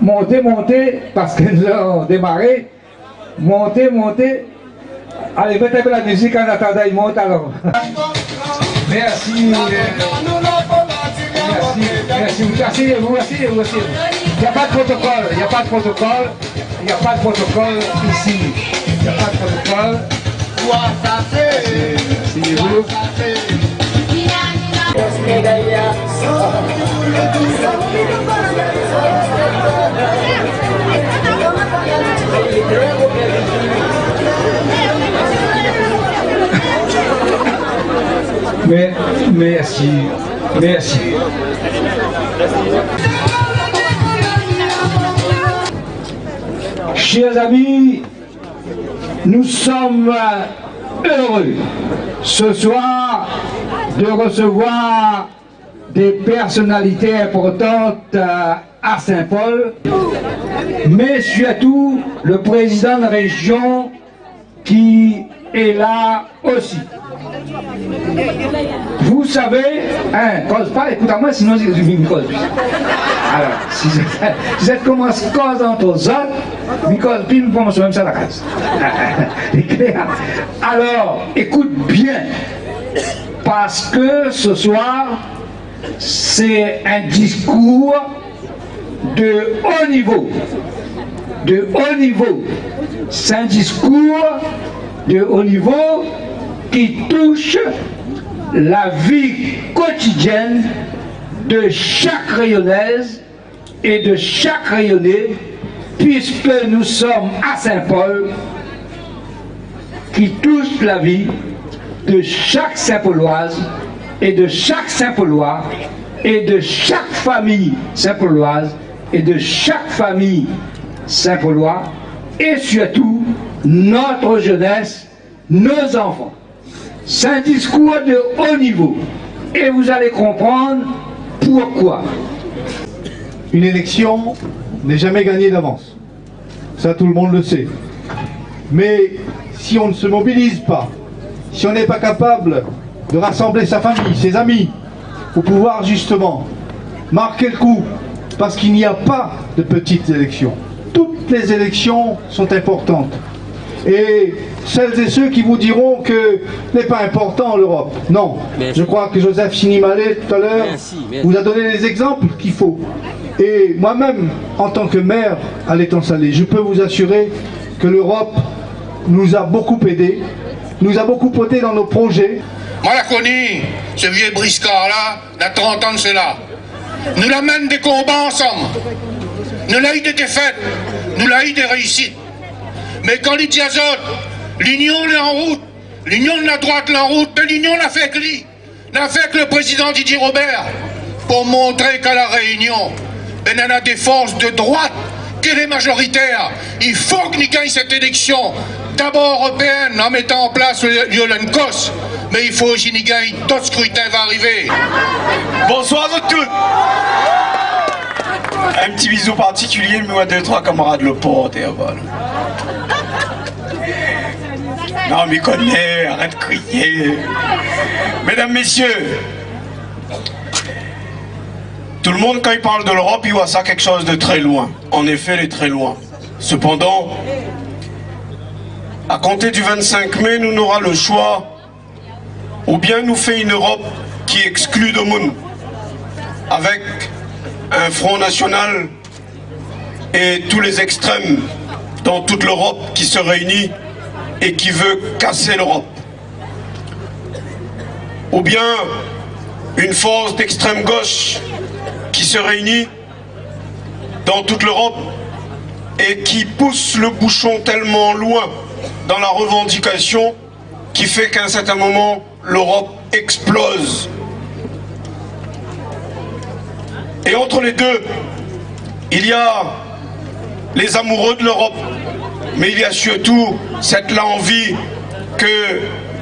Montez, parce que nous avons démarré. Montez. Allez, mettez un peu la musique en attendant, il monte alors. Merci. Vous asseyez-vous. Il n'y a pas de protocole, il n'y a pas de protocole ici. Il n'y a pas de protocole. Asseyez-vous. Merci. Chers amis, nous sommes heureux ce soir de recevoir des personnalités importantes à Saint-Paul, mais surtout le président de la région qui est là aussi. Vous savez, cause pas, écoutez-moi, sinon je vais me cause. Alors, si vous êtes commencé à cause entre autres, puis nous commençons même ça à la case. Alors, écoute bien, parce que ce soir, c'est un discours de haut niveau. C'est un discours de haut niveau qui touche la vie quotidienne de chaque rayonnaise et de chaque rayonnais, puisque nous sommes à Saint-Paul, qui touche la vie de chaque Saint-Pauloise et de chaque Saint-Paulois et de chaque famille Saint-Pauloise et de chaque famille Saint-Paulois et surtout notre jeunesse, nos enfants. C'est un discours de haut niveau et vous allez comprendre pourquoi. Une élection n'est jamais gagnée d'avance. Ça, tout le monde le sait. Mais si on ne se mobilise pas, si on n'est pas capable de rassembler sa famille, ses amis, pour pouvoir justement marquer le coup, parce qu'il n'y a pas de petites élections. Toutes les élections sont importantes. Et celles et ceux qui vous diront que n'est pas important l'Europe. Non, je crois que Joseph Sinimalé tout à l'heure vous a donné les exemples qu'il faut. Et moi-même, en tant que maire à l'Étang-Salé, je peux vous assurer que l'Europe nous a beaucoup aidés, nous a beaucoup aidés dans nos projets. Moi, la connu, ce vieux briscard-là, il a 30 ans de cela. Nous l'amène des combats ensemble. Nous l'avons eu des défaites, nous l'avons eu des réussites. Mais quand il dit à l'union est en route, l'union de la droite est en route, mais l'union l'a fait avec lui, l'a fait avec le président Didier Robert, pour montrer qu'à la Réunion, il y en a des forces de droite, qu'elle est majoritaire. Il faut que nous gagne cette élection, d'abord européenne, en mettant en place le Yolenkos, mais il faut aussi nous gagne, d'autres scrutins va arriver. Bonsoir à tous. Un petit bisou particulier, mais moi 2-3 camarades le portent et voilà. Non mais connais, arrête de crier. Mesdames, messieurs, tout le monde quand il parle de l'Europe, il voit ça quelque chose de très loin. En effet, elle est très loin. Cependant, à compter du 25 mai, nous n'aurons le choix, ou bien nous fait une Europe qui exclut le monde, avec un front national et tous les extrêmes dans toute l'Europe qui se réunit et qui veut casser l'Europe. Ou bien une force d'extrême gauche qui se réunit dans toute l'Europe et qui pousse le bouchon tellement loin dans la revendication qui fait qu'à un certain moment l'Europe explose. Et entre les deux, il y a les amoureux de l'Europe, mais il y a surtout cette envie que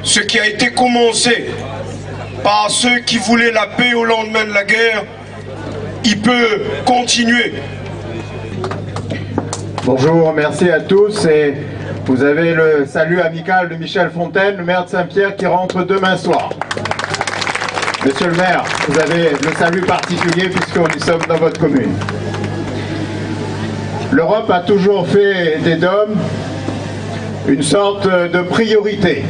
ce qui a été commencé par ceux qui voulaient la paix au lendemain de la guerre, il peut continuer. Bonjour, merci à tous. Et vous avez le salut amical de Michel Fontaine, le maire de Saint-Pierre, qui rentre demain soir. Monsieur le maire, vous avez le salut particulier puisque nous sommes dans votre commune. l'Europe a toujours fait des DOM une sorte de priorité.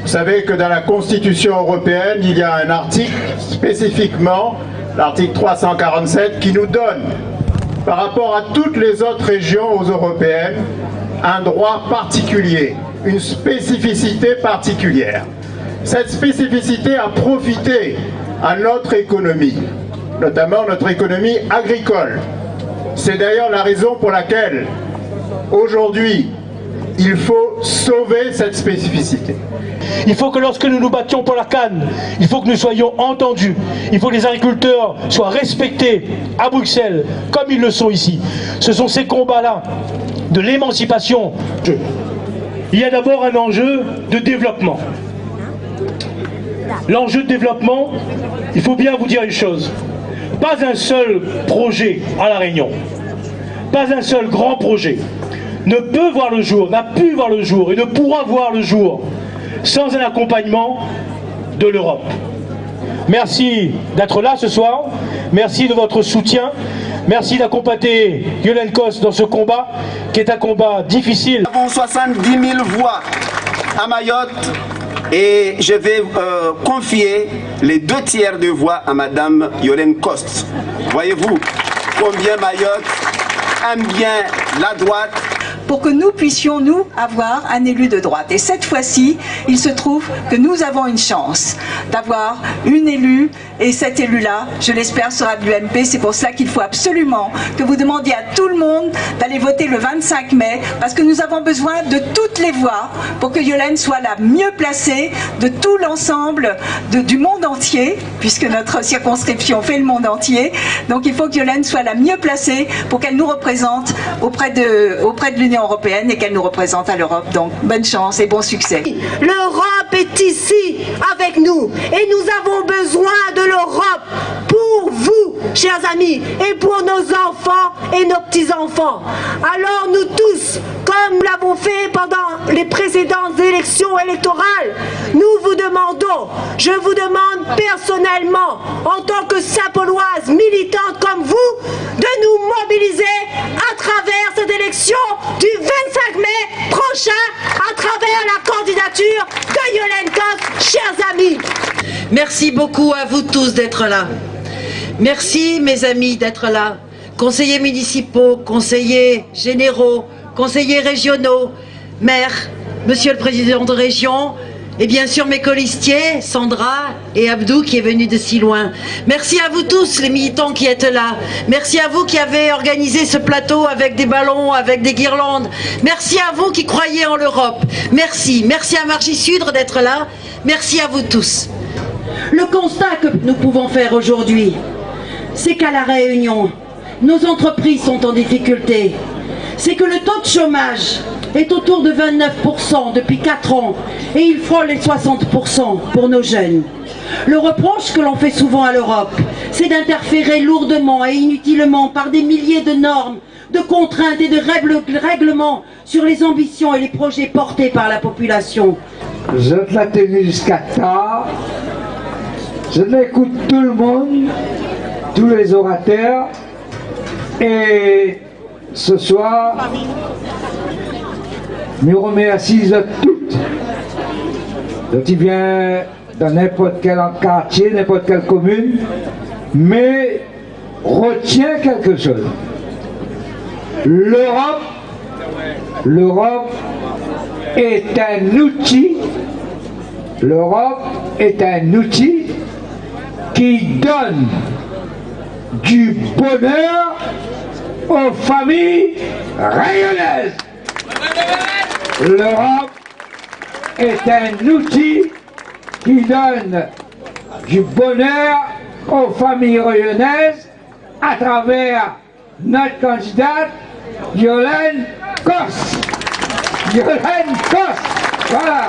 Vous savez que dans la Constitution européenne, il y a un article spécifiquement, l'article 347, qui nous donne, par rapport à toutes les autres régions européennes, un droit particulier, une spécificité particulière. Cette spécificité a profité à notre économie, notamment notre économie agricole. C'est d'ailleurs la raison pour laquelle, aujourd'hui, il faut sauver cette spécificité. Il faut que lorsque nous nous battions pour la canne, il faut que nous soyons entendus. Il faut que les agriculteurs soient respectés à Bruxelles, comme ils le sont ici. Ce sont ces combats-là de l'émancipation. Il y a d'abord un enjeu de développement. L'enjeu de développement, il faut bien vous dire une chose. Pas un seul projet à La Réunion, pas un seul grand projet ne peut voir le jour, n'a pu voir le jour et ne pourra voir le jour sans un accompagnement de l'Europe. Merci d'être là ce soir, merci de votre soutien, merci d'accompagner Yolène Coste dans ce combat qui est un combat difficile. Nous avons 70 000 voix à Mayotte et je vais confier les 2/3 de voix à Madame Yolène Coste. Voyez-vous combien Mayotte aime bien la droite, pour que nous puissions, nous, avoir un élu de droite. Et cette fois-ci, il se trouve que nous avons une chance d'avoir une élue, et cet élu-là, je l'espère, sera de l'UMP. C'est pour ça qu'il faut absolument que vous demandiez à tout le monde d'aller voter le 25 mai, parce que nous avons besoin de toutes les voix pour que Yolène soit la mieux placée de tout l'ensemble du monde entier, puisque notre circonscription fait le monde entier. Donc il faut que Yolène soit la mieux placée pour qu'elle nous représente auprès de l'Union européenne et qu'elle nous représente à l'Europe. Donc bonne chance et bon succès. L'Europe est ici avec nous et nous avons besoin de l'Europe pour vous, chers amis, et pour nos enfants et nos petits-enfants. Alors nous tous, comme nous l'avons fait pendant les précédentes élections électorales, nous vous demandons, je vous demande personnellement, en tant que Saint-Pauloise militante comme vous, de nous mobiliser à travers cette élection du 25 mai prochain, à travers la candidature de Yolène Coste, chers amis. Merci beaucoup à vous tous d'être là. Merci mes amis d'être là. Conseillers municipaux, conseillers généraux, conseillers régionaux, maires, monsieur le président de région, et bien sûr mes colistiers, Sandra et Abdou qui est venu de si loin. Merci à vous tous les militants qui êtes là. Merci à vous qui avez organisé ce plateau avec des ballons, avec des guirlandes. Merci à vous qui croyez en l'Europe. Merci. Merci à Margie Sudre d'être là. Merci à vous tous. Le constat que nous pouvons faire aujourd'hui, c'est qu'à La Réunion, nos entreprises sont en difficulté. C'est que le taux de chômage est autour de 29% depuis 4 ans et il frôle les 60% pour nos jeunes. Le reproche que l'on fait souvent à l'Europe, c'est d'interférer lourdement et inutilement par des milliers de normes, de contraintes et de règlements sur les ambitions et les projets portés par la population. Je te la tenue jusqu'à tard. Je l'écoute tout le monde, tous les orateurs, et ce soir, nous remercions toutes. Donc il vient dans n'importe quel quartier, n'importe quelle commune, mais retiens quelque chose. L'Europe est un outil. L'Europe est un outil qui donne du bonheur aux familles rayonnaises. L'Europe est un outil qui donne du bonheur aux familles rayonnaises à travers notre candidate Yolène Coste. Yolène Coste, voilà.